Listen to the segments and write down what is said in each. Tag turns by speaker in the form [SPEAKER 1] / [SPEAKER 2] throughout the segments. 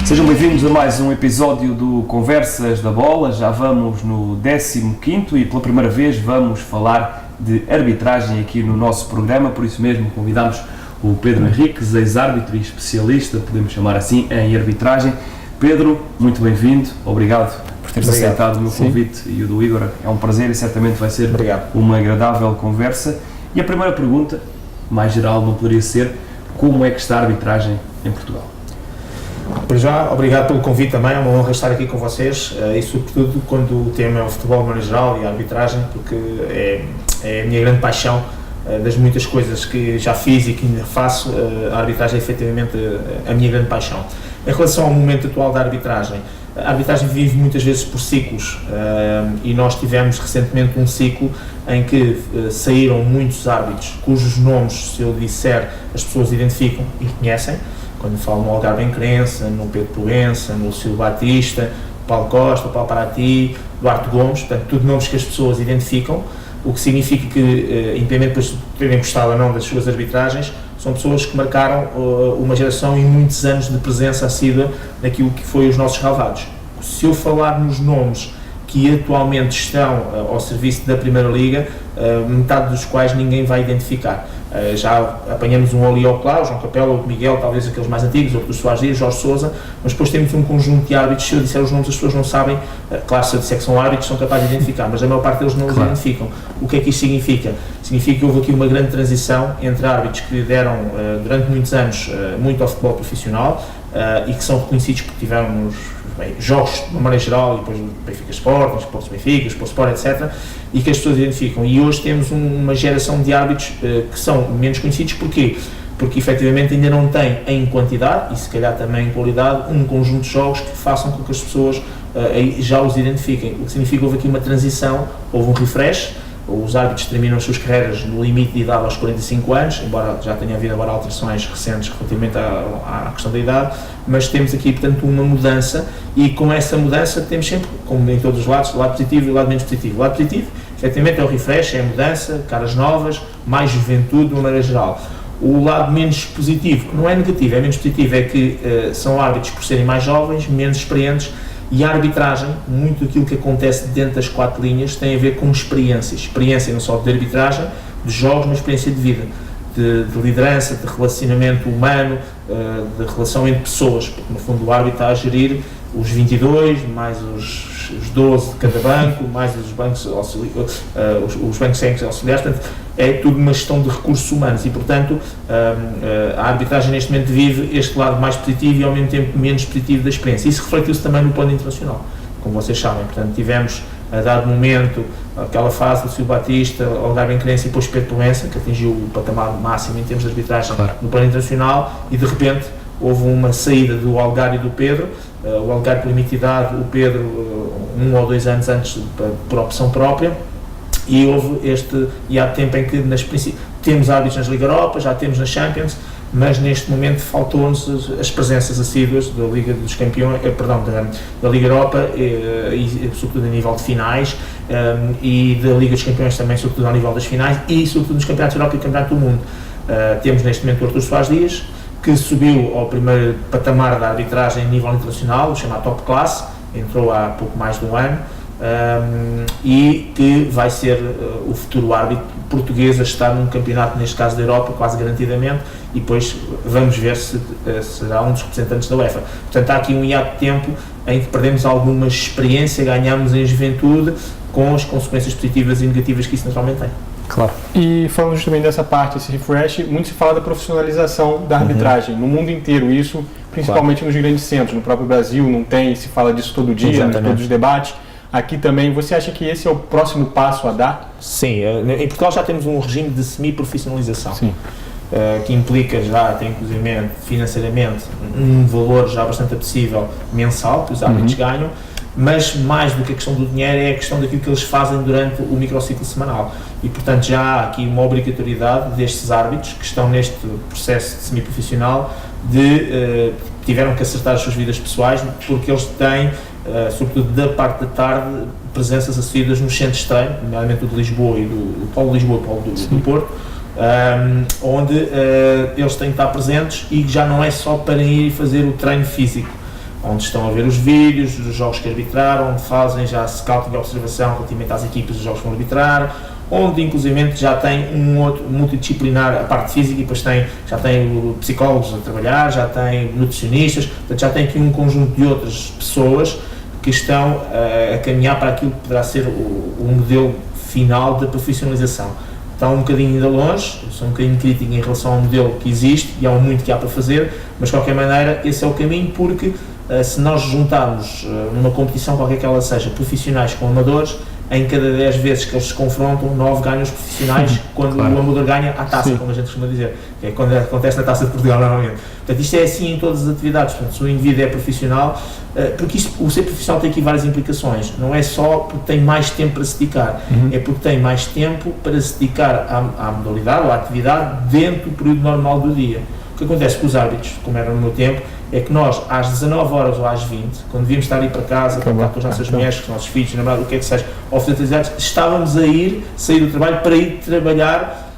[SPEAKER 1] Sejam bem-vindos a mais um episódio do Conversas da Bola. Já vamos no 15º e pela primeira vez vamos falar de arbitragem aqui no nosso programa, por isso mesmo convidamos o Pedro Henriques, ex-árbitro e especialista, podemos chamar assim, em arbitragem. Pedro, muito bem-vindo, obrigado por teres aceitado o meu convite e o do Igor, é um prazer e certamente vai ser uma agradável conversa. E a primeira pergunta, mais geral, não poderia ser: como é que está a arbitragem em Portugal?
[SPEAKER 2] Por já, obrigado pelo convite também, é uma honra estar aqui com vocês e sobretudo quando o tema é o futebol de maneira geral e a arbitragem, porque é a minha grande paixão. Das muitas coisas que já fiz e que ainda faço, a arbitragem é efetivamente a minha grande paixão. Em relação ao momento atual da arbitragem, a arbitragem vive muitas vezes por ciclos e nós tivemos recentemente um ciclo em que saíram muitos árbitros cujos nomes, se eu disser, as pessoas identificam e reconhecem. Quando falo no Algarve em Crença, no Pedro Proença, no Silvio Batista, Paulo Costa, Paulo Parati, Duarte Gomes, portanto, tudo nomes que as pessoas identificam, o que significa que, independentemente de terem gostado ou não das suas arbitragens, são pessoas que marcaram uma geração e muitos anos de presença assídua naquilo que foi os nossos relevados. Se eu falar nos nomes que atualmente estão ao serviço da Primeira Liga, metade dos quais ninguém vai identificar. Já apanhamos um ali ao claro, João Capela, o Miguel, talvez aqueles mais antigos, o Soares Dias, Jorge Sousa, mas depois temos um conjunto de árbitros. Se eu disser os nomes, as pessoas não sabem, claro, se eu disser que são árbitros, são capazes de identificar, mas a maior parte deles não os identificam. O que é que isto significa? Significa que houve aqui uma grande transição entre árbitros que deram, durante muitos anos, muito ao futebol profissional e que são reconhecidos porque tiveram jogos de uma maneira geral, e depois o Benfica Sport, Sport Benfica, Sport Sport, etc., e que as pessoas identificam. E hoje temos uma geração de árbitros que são menos conhecidos. Porquê? Porque efetivamente ainda não têm em quantidade, e se calhar também em qualidade, um conjunto de jogos que façam com que as pessoas já os identifiquem. O que significa que houve aqui uma transição, houve um refresh. Os árbitros terminam as suas carreiras no limite de idade aos 45 anos, embora já tenha havido agora alterações recentes relativamente à questão da idade, mas temos aqui, portanto, uma mudança, e com essa mudança temos sempre, como em todos os lados, o lado positivo e o lado menos positivo. O lado positivo, efetivamente, é o refresh, é a mudança, caras novas, mais juventude de uma maneira geral. O lado menos positivo, que não é negativo, é menos positivo, é que são árbitros, por serem mais jovens, menos experientes. E a arbitragem, muito aquilo que acontece dentro das quatro linhas, tem a ver com experiência não só de arbitragem, de jogos, mas experiência de vida, de liderança, de relacionamento humano, de relação entre pessoas, porque no fundo o árbitro está a gerir os 22, mais os 12 de cada banco, mais os bancos técnicos auxiliares, portanto, é tudo uma gestão de recursos humanos e, portanto, a arbitragem neste momento vive este lado mais positivo e ao mesmo tempo menos positivo da experiência. Isso refletiu-se também no plano internacional, como vocês sabem. Portanto, tivemos a dado momento aquela fase do Silvio Batista, Algarve em Crença e depois Pedro Proença, que atingiu o patamar máximo em termos de arbitragem no plano internacional, e de repente houve uma saída do Algarve e do Pedro. O Algarve por limitidade, o Pedro 1 ou 2 anos antes por opção própria, e houve e há tempo em que temos árbitros nas Liga Europa, já temos nas Champions, mas neste momento faltou-nos as presenças assíduas da Liga dos Campeões, da Liga Europa, e sobretudo a nível de finais, e da Liga dos Campeões também, sobretudo ao nível das finais, e sobretudo nos Campeonatos da Europa e Campeonato do Mundo. Temos neste momento o Artur Soares Dias, que subiu ao primeiro patamar da arbitragem a nível internacional, o chamado Top Class, entrou há pouco mais de um ano, e que vai ser o futuro árbitro português a estar num campeonato, neste caso da Europa, quase garantidamente, e depois vamos ver se será um dos representantes da UEFA. Portanto, há aqui um hiato de tempo em que perdemos alguma experiência, ganhamos em juventude, com as consequências positivas e negativas que isso naturalmente tem.
[SPEAKER 3] Claro. E falando justamente dessa parte, esse refresh, muito se fala da profissionalização da arbitragem no mundo inteiro, isso principalmente nos grandes centros. No próprio Brasil não tem, se fala disso todo dia, em todos os debates. Aqui também, você acha que esse é o próximo passo a dar?
[SPEAKER 2] Sim, em Portugal já temos um regime de semi-profissionalização, que implica já, até inclusive financeiramente, um valor já bastante apetecível mensal que os árbitros ganham, mas mais do que a questão do dinheiro é a questão daquilo que eles fazem durante o microciclo semanal. E, portanto, já há aqui uma obrigatoriedade destes árbitros que estão neste processo de semi-profissional tiveram que acertar as suas vidas pessoais, porque eles têm, sobretudo da parte da tarde, presenças assíduas nos centros de treino, nomeadamente o de Lisboa e do Polo de Lisboa e o Polo do Porto, onde eles têm que estar presentes, e já não é só para ir fazer o treino físico. onde estão a ver os vídeos dos jogos que arbitraram, onde fazem já scouting e observação relativamente às equipas dos jogos que vão arbitrar, onde inclusive já tem um outro multidisciplinar, a parte física, e depois já tem psicólogos a trabalhar, já tem nutricionistas, portanto já tem aqui um conjunto de outras pessoas que estão a caminhar para aquilo que poderá ser o modelo final de profissionalização. Está um bocadinho ainda longe, sou um bocadinho crítico em relação ao modelo que existe, e há muito que há para fazer, mas de qualquer maneira esse é o caminho, porque se nós juntarmos numa competição qualquer que ela seja, profissionais com amadores, em cada 10 vezes que eles se confrontam, 9 ganham os profissionais, quando o amador ganha a taça, como a gente costuma dizer, que é quando acontece na Taça de Portugal normalmente. Portanto, isto é assim em todas as atividades. Portanto, se o indivíduo é profissional, porque o ser profissional tem aqui várias implicações, não é só porque tem mais tempo para se dedicar, é porque tem mais tempo para se dedicar à modalidade ou à atividade dentro do período normal do dia. O que acontece com os árbitros, como era no meu tempo, é que nós, às 19 horas ou às 20, quando devíamos estar a ir para casa, para estar com as nossas mulheres, com os nossos filhos, namorados, o que é que seja, ou atividades, estávamos a sair do trabalho para ir trabalhar,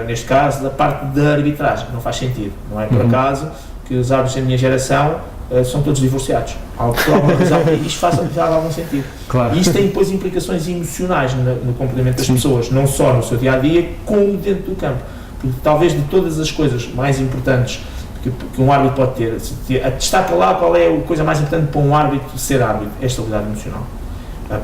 [SPEAKER 2] neste caso, da parte da arbitragem. Não faz sentido. Não é por acaso que os árbitros da minha geração são todos divorciados. Por alguma razão, isto faz algum sentido.
[SPEAKER 1] Claro.
[SPEAKER 2] E isto tem depois implicações emocionais no comportamento das pessoas, não só no seu dia-a-dia, como dentro do campo. Porque talvez de todas as coisas mais importantes que um árbitro pode ter, destaca lá qual é a coisa mais importante para um árbitro ser árbitro, é a estabilidade emocional.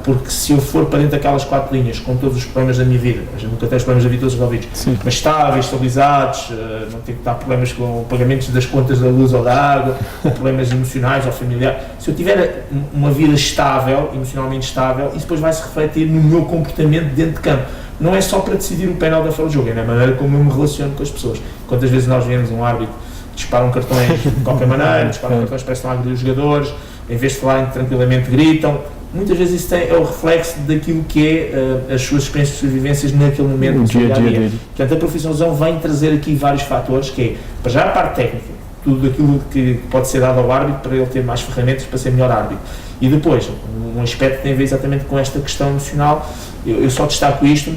[SPEAKER 2] Porque se eu for para dentro daquelas 4 linhas, com todos os problemas da minha vida, a gente nunca tem os problemas da vida todos resolvidos, mas estáveis, estabilizados, não tenho que dar problemas com pagamentos das contas da luz ou da água, ou problemas emocionais ou familiares, se eu tiver uma vida estável, emocionalmente estável, isso depois vai se refletir no meu comportamento dentro de campo. Não é só para decidir o penal da fora do jogo, é na maneira como eu me relaciono com as pessoas. Quantas vezes nós vemos um árbitro disparam cartões de qualquer maneira, disparam cartões, parece que estão a agredir os jogadores, em vez de falarem tranquilamente gritam. Muitas vezes isso é o reflexo daquilo que é as suas experiências e vivências naquele momento, no seu dia-a-dia. Portanto, a profissionalização vem trazer aqui vários fatores, que é, para já a parte técnica, tudo aquilo que pode ser dado ao árbitro para ele ter mais ferramentas para ser melhor árbitro. E depois, um aspecto que tem a ver exatamente com esta questão emocional, eu só destaco isto,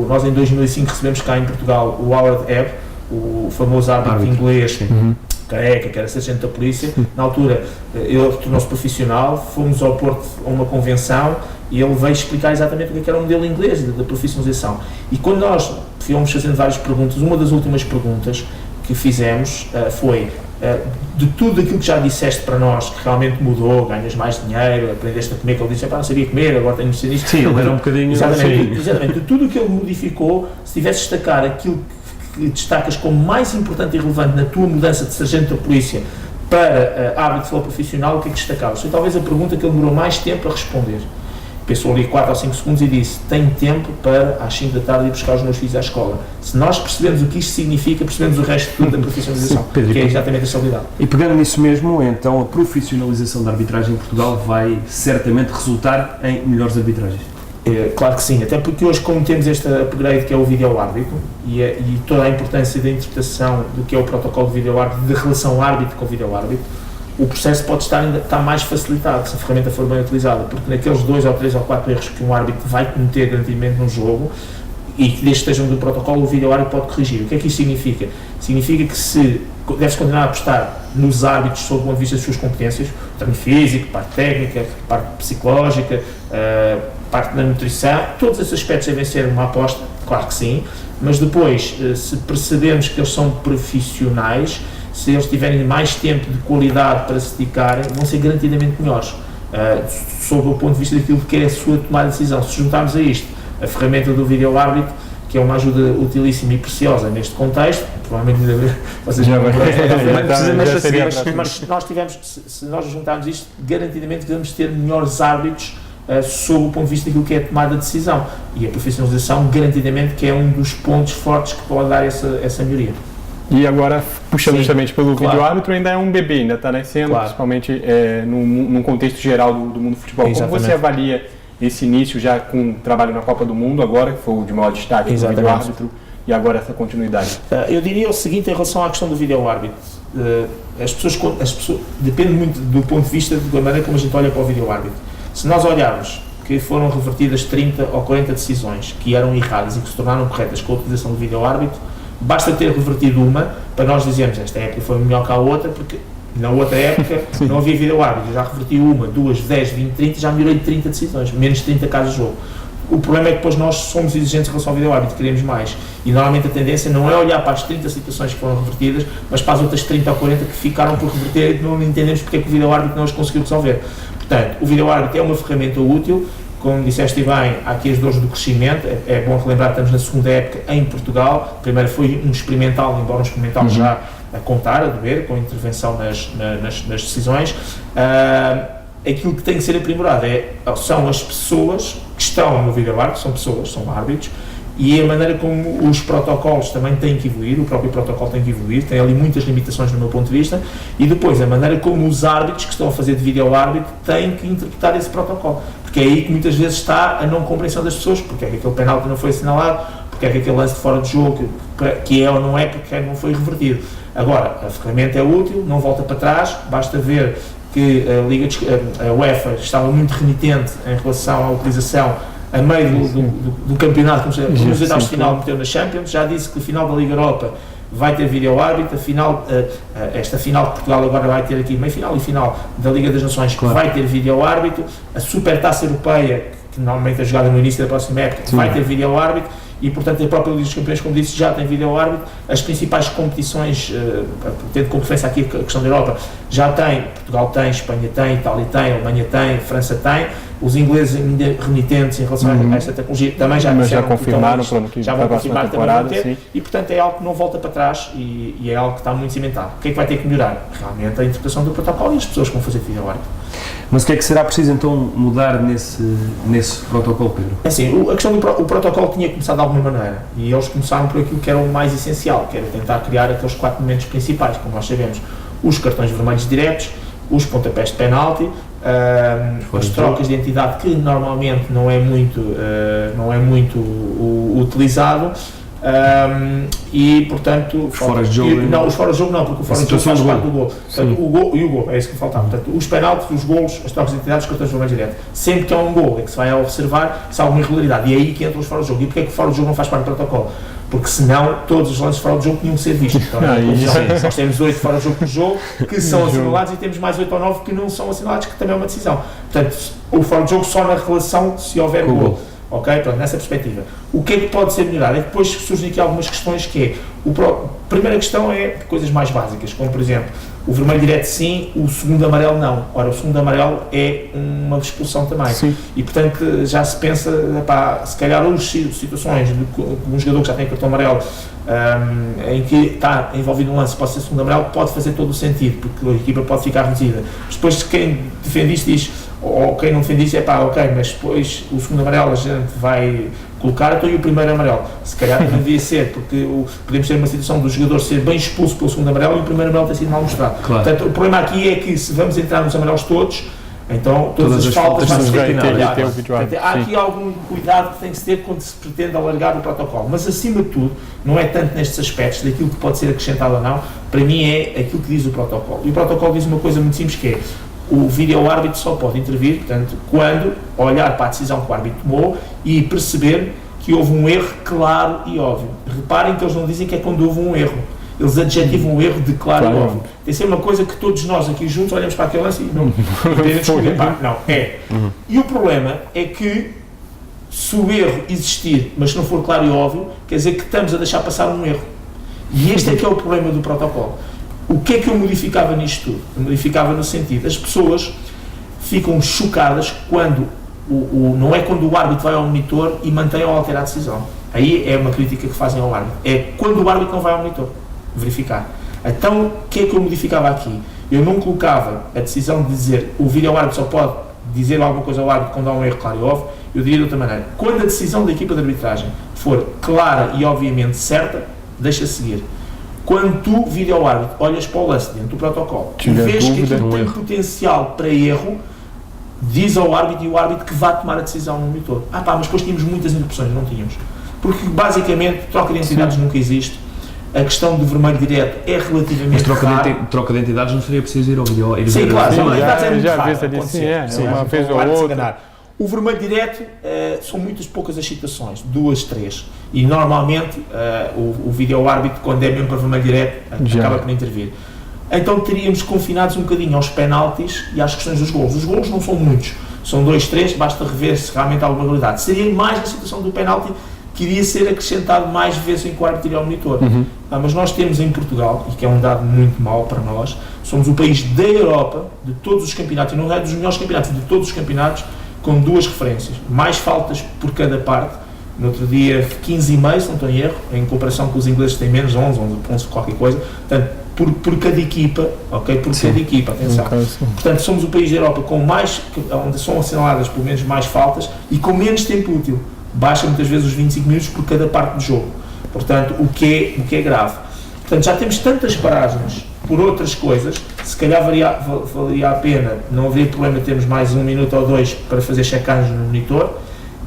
[SPEAKER 2] nós em 2005 recebemos cá em Portugal o Howard Ebb, o famoso árbitro inglês, careca, que era sargento da polícia. Na altura ele tornou-se profissional, fomos ao Porto a uma convenção e ele veio explicar exatamente o que era o modelo inglês da profissionalização. E quando nós fomos fazendo várias perguntas, uma das últimas perguntas que fizemos foi de tudo aquilo que já disseste para nós, que realmente mudou, ganhas mais dinheiro, aprendeste a comer, que ele disse, não sabia comer, agora tenho noção disto.
[SPEAKER 1] Sim, ele era um bocadinho...
[SPEAKER 2] Exatamente, de tudo o que ele modificou, se tivesse de destacar aquilo que destacas como mais importante e relevante na tua mudança de sargento da polícia para árbitro de futebol profissional, o que é que destacavas? Foi talvez a pergunta que ele demorou mais tempo a responder. Pensou ali 4 ou 5 segundos e disse, tenho tempo para às 5 da tarde ir buscar os meus filhos à escola. Se nós percebemos o que isto significa, percebemos o resto de tudo da profissionalização, que é exatamente a estabilidade.
[SPEAKER 1] E pegando nisso mesmo, então a profissionalização da arbitragem em Portugal vai certamente resultar em melhores arbitragens.
[SPEAKER 2] Claro que sim, até porque hoje, como temos este upgrade que é o vídeo-árbitro e toda a importância da interpretação do que é o protocolo de vídeo-árbitro, de relação árbitro com vídeo-árbitro, o processo pode estar mais facilitado se a ferramenta for bem utilizada, porque naqueles 2 ou 3 ou 4 erros que um árbitro vai cometer garantidamente no jogo, e que desde que estejam do protocolo, o vídeo-árbitro pode corrigir. O que é que isso significa? Significa que deve-se continuar a apostar nos árbitros sob o ponto de vista das suas competências, treino físico, parte técnica, parte psicológica, parte da nutrição, todos esses aspectos devem ser uma aposta, claro que sim, mas depois, se percebemos que eles são profissionais, se eles tiverem mais tempo de qualidade para se dedicarem, vão ser garantidamente melhores, sob o ponto de vista daquilo que é a sua tomada de decisão. Se juntarmos a isto a ferramenta do vídeo-árbitro, que é uma ajuda utilíssima e preciosa neste contexto, provavelmente ainda vocês já vão mas se nós juntarmos isto, garantidamente vamos ter melhores árbitros sob o ponto de vista daquilo que é a tomada de decisão, e a profissionalização garantidamente que é um dos pontos fortes que pode dar essa melhoria.
[SPEAKER 3] E agora, puxando justamente pelo vídeo-árbitro, ainda é um bebê, ainda está nascendo, principalmente num contexto geral do mundo do futebol. Exatamente. Como você avalia esse início já com trabalho na Copa do Mundo, agora, que foi o de maior destaque do vídeo-árbitro, e agora essa continuidade?
[SPEAKER 2] Eu diria o seguinte em relação à questão do vídeo-árbitro. As pessoas depende muito do ponto de vista da maneira como a gente olha para o vídeo-árbitro. Se nós olharmos que foram revertidas 30 ou 40 decisões que eram erradas e que se tornaram corretas com a utilização do vídeo-árbitro, basta ter revertido uma para nós dizermos esta época foi melhor que a outra, porque Na outra época não havia vídeo-árbitro, eu já reverti 1, 2, 10, 20, 30, já melhorei de 30 decisões, menos de 30 cada jogo. O problema é que depois nós somos exigentes em relação ao vídeo-árbitro, queremos mais. E normalmente a tendência não é olhar para as 30 situações que foram revertidas, mas para as outras 30 ou 40 que ficaram por reverter e não entendemos porque é que o vídeo-árbitro não as conseguiu resolver. Portanto, o vídeo-árbitro é uma ferramenta útil, como disseste bem, há aqui as dores do crescimento, é bom relembrar que estamos na segunda época em Portugal, primeiro foi um experimental, embora um experimental já a contar, a doer, com intervenção nas decisões. Aquilo que tem que ser aprimorado são as pessoas que estão no vídeo-árbitro, são pessoas, são árbitros, e a maneira como os protocolos também têm que evoluir, o próprio protocolo tem que evoluir, tem ali muitas limitações no meu ponto de vista, e depois a maneira como os árbitros que estão a fazer de vídeo-árbitro têm que interpretar esse protocolo, porque é aí que muitas vezes está a não compreensão das pessoas, porque é que aquele penalti não foi assinalado, porque é que aquele lance de fora de jogo, que é ou não é, porque não foi revertido. Agora, a ferramenta é útil, não volta para trás, basta ver que a UEFA estava muito renitente em relação à utilização a meio do campeonato, como nos oitavos de final meteu na Champions, já disse que a final da Liga Europa vai ter vídeo-árbitro, esta final de Portugal agora vai ter aqui meio-final e final da Liga das Nações, que vai ter vídeo-árbitro, a Supertaça Europeia, que normalmente é jogada no início da próxima época, vai ter vídeo-árbitro, e portanto a própria Liga dos Campeões, como disse, já tem vídeo-árbitro, as principais competições, tendo como referência aqui a questão da Europa, já tem, Portugal tem, Espanha tem, Itália tem, Alemanha tem, França tem, os ingleses ainda renitentes em relação a esta tecnologia também já confirmaram, já vão confirmar que também vão ter, e portanto é algo que não volta para trás e é algo que está muito cimentado. O que é que vai ter que melhorar? Realmente a interpretação do protocolo e as pessoas que vão fazer vídeo-árbitro.
[SPEAKER 1] Mas o que é que será preciso então mudar nesse protocolo, Pedro?
[SPEAKER 2] Assim, a questão do protocolo tinha começado de alguma maneira e eles começaram por aquilo que era o mais essencial, que era tentar criar aqueles 4 momentos principais, como nós sabemos, os cartões vermelhos diretos, os pontapés de penalti, as trocas de identidade, que normalmente não é muito utilizado, e portanto
[SPEAKER 1] os fora de jogo
[SPEAKER 2] os fora de jogo não, porque o fora de jogo faz parte do gol. Portanto, o gol é isso que faltava. Portanto, os penaltis, os golos, as trocas de identidade, os cartões vermelhos direto, sempre que há um gol é que se vai observar se há alguma irregularidade, e é aí que entram os fora de jogo. E porque é que o fora de jogo não faz parte do protocolo? Porque senão todos os lances fora de jogo tinham que ser vistos. Então, nós temos 8 fora de jogo por jogo que são assinalados e temos mais 8 ou 9 que não são assinalados, que também é uma decisão. Portanto, o fora de jogo só na relação se houver gol. Ok? Pronto, nessa perspectiva. O que é que pode ser melhorado? É que depois surgem aqui algumas questões que é, a primeira questão é coisas mais básicas, como por exemplo, o vermelho direto sim, o segundo amarelo não. Ora, o segundo amarelo é uma expulsão também. Sim. E portanto já se pensa, se calhar situações de um jogador que já tem cartão amarelo, em que está envolvido um lance, pode ser segundo amarelo, pode fazer todo o sentido, porque a equipa pode ficar reduzida. Mas depois quem defende isto diz, ou quem não defende isso ok, mas depois o segundo amarelo a gente vai colocar, então e o primeiro amarelo? Se calhar também devia ser, porque podemos ter uma situação do jogador ser bem expulso pelo segundo amarelo e o primeiro amarelo ter sido mal mostrado. Claro. Portanto, o problema aqui é que se vamos entrar nos amarelos todos, então todas as faltas vão ser penalizadas. Há aqui algum cuidado que tem que se ter quando se pretende alargar o protocolo, mas acima de tudo, não é tanto nestes aspectos daquilo que pode ser acrescentado ou não, para mim é aquilo que diz o protocolo. E o protocolo diz uma coisa muito simples, que é o vídeo-árbitro só pode intervir, portanto, quando olhar para a decisão que o árbitro tomou e perceber que houve um erro claro e óbvio. Reparem que eles não dizem que é quando houve um erro, eles adjetivam o erro de claro e óbvio. Tem que ser uma coisa que todos nós aqui juntos olhamos para aquele lance e não podemos escolher. Não, é. E o problema é que se o erro existir, mas se não for claro e óbvio, quer dizer que estamos a deixar passar um erro. E este é que é o problema do protocolo. O que é que eu modificava nisto tudo? Eu modificava no sentido, as pessoas ficam chocadas quando, não é quando o árbitro vai ao monitor e mantém ou altera a decisão. Aí é uma crítica que fazem ao árbitro. É quando o árbitro não vai ao monitor verificar. Então, o que é que eu modificava aqui? Eu não colocava a decisão de dizer, o vídeo-árbitro só pode dizer alguma coisa ao árbitro quando há um erro claro e óbvio, eu diria de outra maneira. Quando a decisão da equipa de arbitragem for clara e obviamente certa, deixa seguir. Quando tu, vídeo-árbitro, olhas para o lance dentro do protocolo e vês que aquilo tem potencial para erro, diz ao árbitro e o árbitro que vai tomar a decisão no monitor. Mas depois tínhamos muitas interrupções, não tínhamos. Porque basicamente troca de identidades nunca existe. A questão do vermelho direto é relativamente rara.
[SPEAKER 1] Troca de identidades não seria preciso ir ao vídeo.
[SPEAKER 2] Sim, claro,
[SPEAKER 3] uma vez ou outra.
[SPEAKER 2] O vermelho direto são muitas poucas as situações, 2, 3. E normalmente o vídeo-árbitro, quando é mesmo para vermelho direto, acaba por intervir. então teríamos confinados um bocadinho aos penaltis e às questões dos golos. Os golos não são muitos, são 2, 3, basta rever se realmente há alguma qualidade. Seria mais na situação do penalti que iria ser acrescentado mais vezes em que o árbitro iria ao monitor. Mas nós temos em Portugal, e que é um dado muito mau para nós, somos o país da Europa, de todos os campeonatos, e não é dos melhores campeonatos, de todos os campeonatos, com 2 referências. Mais faltas por cada parte. No outro dia 15,5, se não estou em erro, em comparação com os ingleses que têm menos 11 qualquer coisa. Portanto, por cada equipa, ok? Por cada equipa, atenção. Portanto, somos o país da Europa com mais, onde são assinaladas pelo menos mais faltas e com menos tempo útil. Baixa muitas vezes os 25 minutos por cada parte do jogo. Portanto, o que é grave. Portanto, já temos tantas paragens por outras coisas, se calhar valeria a pena, não haveria problema termos mais 1 minuto ou 2 para fazer check-ins no monitor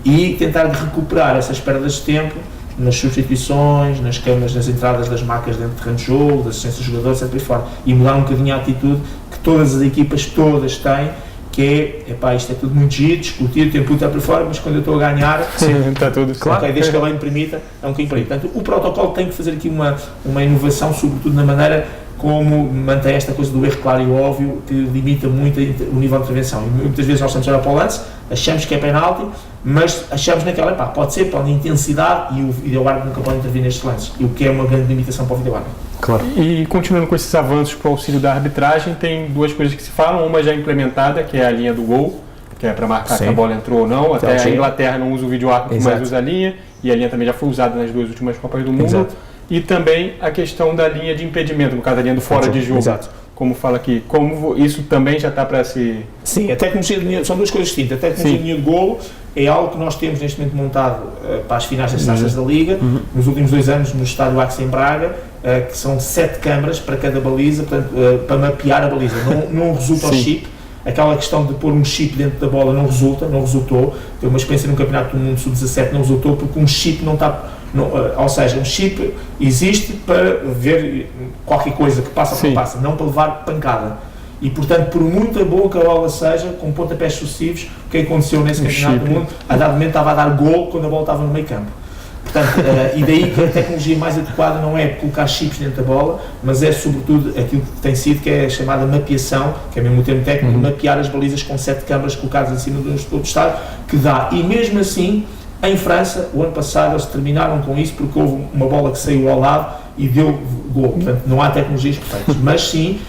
[SPEAKER 2] e tentar recuperar essas perdas de tempo nas substituições, nas câmaras, nas entradas das marcas dentro do terreno de jogo, das assistências dos jogadores, etc. E fora. E mudar um bocadinho a atitude que todas as equipas, todas têm, que é, isto é tudo muito giro, discutir, o tempo está para fora, mas quando eu estou a ganhar,
[SPEAKER 3] está tudo
[SPEAKER 2] claro, okay, desde que a lei me permita, é um bocadinho para aí. Portanto, o protocolo tem que fazer aqui uma inovação, sobretudo na maneira como mantém esta coisa do erro claro e óbvio, que limita muito o nível de intervenção. E muitas vezes nós estamos a olhar para o lance, achamos que é penalti, mas achamos naquela, pode ser, pode intensidade, e o vídeo-árbitro nunca pode intervir nestes lances, e o que é uma grande limitação para o vídeo-árbitro.
[SPEAKER 3] Claro. E continuando com esses avanços para o auxílio da arbitragem, tem 2 coisas que se falam, uma já implementada, que é a linha do gol, que é para marcar se a bola entrou ou não. Até a Inglaterra não usa o vídeo-árbitro, mas usa a linha, e a linha também já foi usada nas 2 últimas Copas do Mundo.
[SPEAKER 2] Exato.
[SPEAKER 3] E também a questão da linha de impedimento, no caso da linha do fora de jogo.
[SPEAKER 2] Exato.
[SPEAKER 3] Como fala aqui, como isso também já está para se...
[SPEAKER 2] Sim, a tecnologia de linha, são 2 coisas distintas. A tecnologia de linha de golo é algo que nós temos neste momento montado para as finais das taças da Liga, nos últimos 2 anos no estádio Axi em Braga, que são 7 câmaras para cada baliza, portanto, para mapear a baliza. Não resulta ao chip. Aquela questão de pôr um chip dentro da bola não resultou. Teve uma experiência no Campeonato do Mundo Sub-17, não resultou porque um chip não está... ou seja, um chip existe para ver qualquer coisa que passa por passa, não para levar pancada. E, portanto, por muito boa que a bola seja, com pontapés sucessivos, o que aconteceu nesse Campeonato do Mundo, a dado momento estava a dar gol quando a bola estava no meio campo. Portanto, e daí que a tecnologia mais adequada não é colocar chips dentro da bola, mas é sobretudo aquilo que tem sido, que é a chamada mapeação, que é mesmo o termo técnico, mapear as balizas com 7 câmaras colocadas em cima do estádio, que dá. E mesmo assim, em França, o ano passado, eles terminaram com isso porque houve uma bola que saiu ao lado e deu gol. Portanto, não há tecnologias perfeitas, mas sim,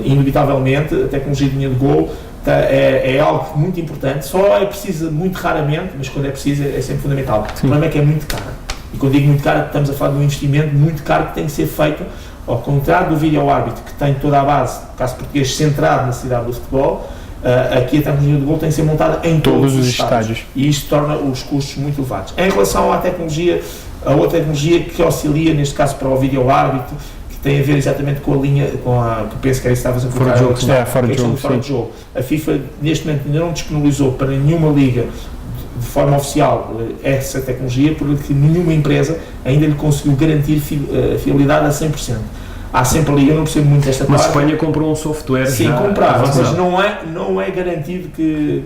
[SPEAKER 2] inevitavelmente, a tecnologia de linha de gol é algo muito importante. Só é preciso muito raramente, mas quando é preciso é sempre fundamental. O problema é que é muito caro. E quando digo muito caro, estamos a falar de um investimento muito caro que tem que ser feito, ao contrário do vídeo-árbitro, que tem toda a base, no caso português, centrado na cidade do futebol. Aqui a tecnologia do gol tem que ser montada em todos os estádios. E isto torna os custos muito elevados. Em relação à tecnologia, a outra tecnologia que auxilia, neste caso para o vídeo-árbitro, que tem a ver exatamente com a linha, que penso que era isso que estavas a colocar, fora de jogo. A FIFA, neste momento, ainda não disponibilizou para nenhuma liga de forma oficial essa tecnologia, porque nenhuma empresa ainda lhe conseguiu garantir fiabilidade a 100%. Há sempre ali, eu não percebo muito esta parte.
[SPEAKER 1] Mas a Espanha comprou um software.
[SPEAKER 2] Sim, comprava, mas não é garantido que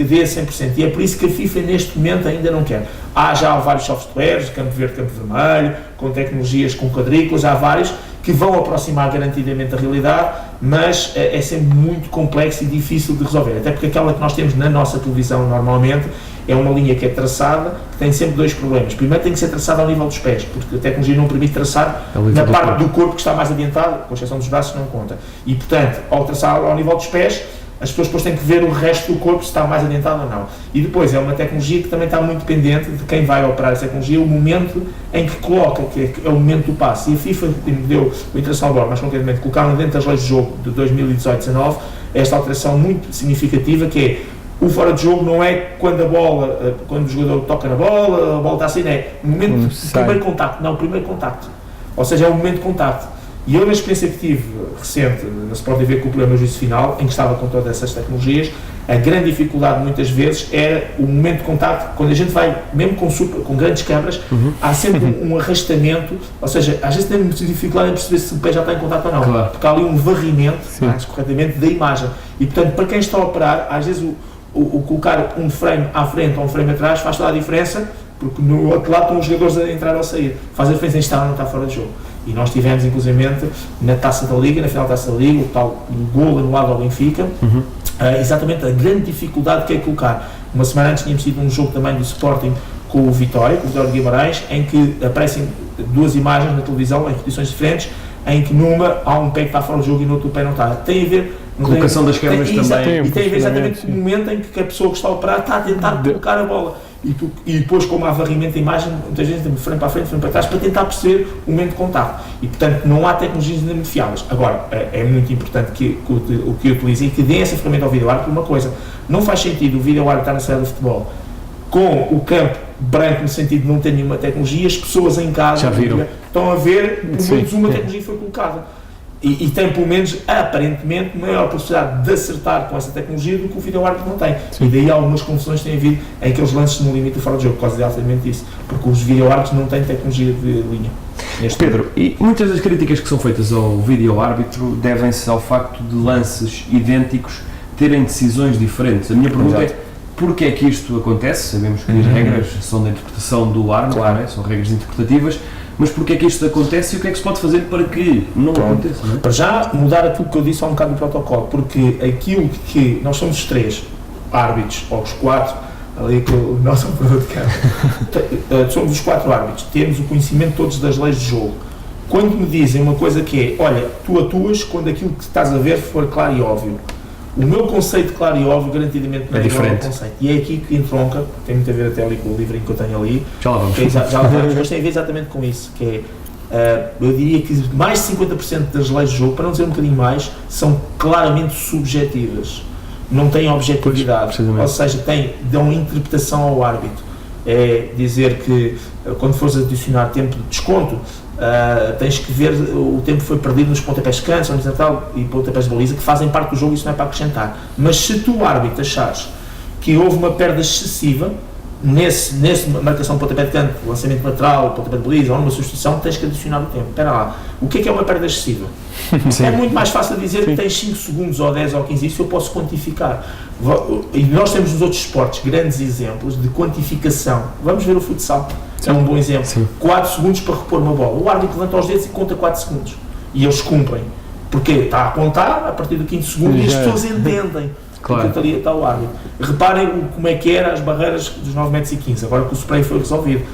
[SPEAKER 2] dê a 100%. E é por isso que a FIFA neste momento ainda não quer. Há já vários softwares, campo verde, campo vermelho, com tecnologias com quadrículas, há vários que vão aproximar garantidamente a realidade, mas é sempre muito complexo e difícil de resolver. Até porque aquela que nós temos na nossa televisão normalmente é uma linha que é traçada, que tem sempre 2 problemas. Primeiro tem que ser traçada ao nível dos pés, porque a tecnologia não permite traçar na parte do corpo que está mais adiantado, com exceção dos braços não conta. E portanto, ao traçar ao nível dos pés, as pessoas depois têm que ver o resto do corpo se está mais adiantado ou não. E depois é uma tecnologia que também está muito dependente de quem vai operar essa tecnologia, o momento em que coloca, que é o momento do passe. E a FIFA deu o International Board, mas concretamente colocaram dentro das leis de jogo de 2018-19 esta alteração muito significativa, que é o fora de jogo não é quando o jogador toca na bola, a bola está assim, é o momento do primeiro contacto, não, o primeiro contacto. Ou seja, é o momento de contacto. E eu, na experiência que tive recente na Sport TV com o programa Juízo Final, em que estava com todas essas tecnologias, a grande dificuldade muitas vezes era o momento de contacto. Quando a gente vai, mesmo com grandes câmaras, há sempre um arrastamento, ou seja, às vezes temos dificuldade em perceber se o pé já está em contacto ou não, claro, porque há ali um varrimento, mais corretamente, da imagem. E portanto, para quem está a operar, às vezes o colocar um frame à frente ou um frame atrás faz toda a diferença, porque no outro lado estão os jogadores a entrar ou a sair. Faz a diferença em estar ou não estar fora de jogo. E nós tivemos, inclusivamente, na Taça da Liga, na final da Taça da Liga, o tal gol anulado ao Benfica, exatamente a grande dificuldade que é colocar. Uma semana antes tínhamos tido um jogo também do Sporting com o Vitória de Guimarães, em que aparecem duas imagens na televisão, em repetições diferentes, em que numa há um pé que está fora do jogo e no outro pé não está. Tem a ver...
[SPEAKER 1] Colocação das câmaras também.
[SPEAKER 2] E tem a ver exatamente com o momento em que a pessoa que está a operar está a tentar colocar a bola. E depois, como há varrimento da imagem, muitas vezes de frente para a frente, frente para trás, para tentar perceber o momento de contacto. E, portanto, não há tecnologias ainda fiáveis. Agora, é muito importante que o que utilizem e que deem essa ferramenta ao vídeo-árbitro por uma coisa. Não faz sentido o vídeo-árbitro estar na sala de futebol com o campo branco, no sentido de não ter nenhuma tecnologia, as pessoas em casa estão a ver, pelo menos uma tecnologia foi colocada. E tem, pelo menos, aparentemente, maior possibilidade de acertar com essa tecnologia do que o vídeo-árbitro não tem. Sim. E daí algumas confusões têm havido em aqueles lances no limite do fora de jogo, por causa de exatamente isso. Porque os vídeo-árbitros não têm tecnologia de linha.
[SPEAKER 1] Pedro, e muitas das críticas que são feitas ao vídeo-árbitro devem-se ao facto de lances idênticos terem decisões diferentes. A minha pergunta é, porquê é que isto acontece? Sabemos que as regras são da interpretação do árbitro, não é? São regras interpretativas. Mas porquê é que isto acontece e o que é que se pode fazer para que não aconteça? Não é?
[SPEAKER 2] Para já, mudar aquilo que eu disse há um bocado do protocolo, porque aquilo que nós somos os 3 árbitros, ou os 4, ali que o nosso operador de campo, somos os 4 árbitros, temos o conhecimento todos das leis de jogo. Quando me dizem uma coisa que é, olha, tu atuas quando aquilo que estás a ver for claro e óbvio. O meu conceito claro e óbvio, garantidamente, não é igual ao conceito. E é aqui que entronca, tem muito a ver até ali com o livrinho que eu tenho ali.
[SPEAKER 1] Já lá vamos.
[SPEAKER 2] Mas tem a ver exatamente com isso, que é, eu diria que mais de 50% das leis de jogo, para não dizer um bocadinho mais, são claramente subjetivas. Não têm objetividade. Ou seja, dão interpretação ao árbitro. É dizer que, quando fores adicionar tempo de desconto, tens que ver o tempo que foi perdido nos pontapés de canto e pontapés de baliza, que fazem parte do jogo, isso não é para acrescentar. Mas se tu, árbitro, achares que houve uma perda excessiva nesse marcação de pontapé de canto, lançamento lateral, pontapé de baliza ou numa substituição, tens que adicionar o tempo. Espera lá, o que é uma perda excessiva? É muito mais fácil dizer que tens 5 segundos ou 10 ou 15, isso eu posso quantificar. E nós temos nos outros esportes grandes exemplos de quantificação. Vamos ver o futsal. É um bom exemplo. 4 segundos para repor uma bola. O árbitro levanta os dedos e conta 4 segundos. E eles cumprem. Porque está a contar a partir do 5º segundo e as pessoas entendem. Claro. Porque ali está o árbitro. Reparem como é que eram as barreiras dos 9,15 m. Agora que o spray foi resolvido.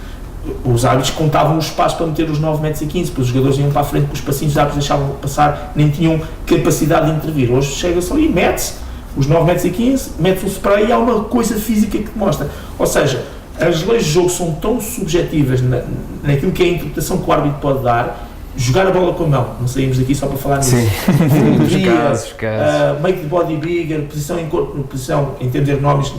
[SPEAKER 2] Os árbitros contavam o espaço para meter os 9,15 m, depois os jogadores iam para a frente com os passinhos, os árbitros deixavam passar, nem tinham capacidade de intervir. Hoje chega-se ali, mete-se os 9,15 m, mete-se o spray e há uma coisa física que te mostra. Ou seja, as leis de jogo são tão subjetivas naquilo que é a interpretação que o árbitro pode dar. Jogar a bola com a mão, não saímos daqui só para falar nisso.
[SPEAKER 1] Casos.
[SPEAKER 2] Make the body bigger, posição em termos ergonómicos,